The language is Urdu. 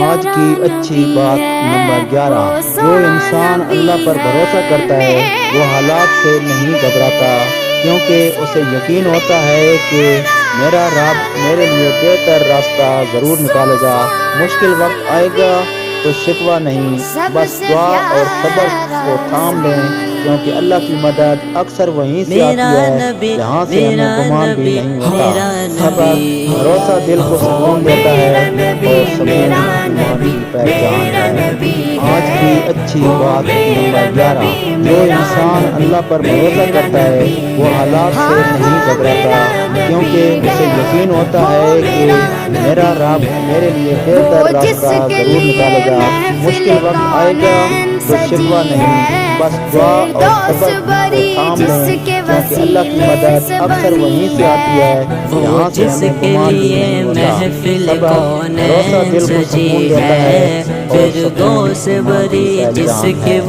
آج کی اچھی بات نمبر 11۔ جو انسان اللہ پر بھروسہ کرتا ہے وہ حالات سے نہیں گھبراتا، کیونکہ اسے یقین ہوتا ہے کہ میرا رب میرے لیے بہتر راستہ ضرور نکالے گا۔ مشکل وقت آئے گا تو شکوہ نہیں، بس دعا اور صبر کو تھام لیں، کیونکہ اللہ کی مدد اکثر وہیں سے آتی ہے جہاں سے ہمیں گمان بھی نہیں ہوتا۔ صبر بھروسہ دل کو سکون دیتا ہے اور سکون ایمان کی پہچان ہے۔ آج کی اچھی بات نمبر 11۔ جو انسان اللہ پر بھروسہ کرتا ہے وہ حالات سے نہیں گھبراتا، کیونکہ اسے یقین ہوتا ہے کہ میرا رب میرے لیے بہتر راستہ ضرور نکالے گا۔ مشکل وقت آئے گا تو شکوہ نہیں، بس دعا اور صبر کو تھام لیں، کیونکہ اللہ کی مدد اکثر وہیں سے آتی ہے جہاں سے ہمیں گمان بھی نہیں ہوتا۔ صبر بھروسہ دل کو سکون دیتا ہے اور سکون ایمان کی پہچان ہے۔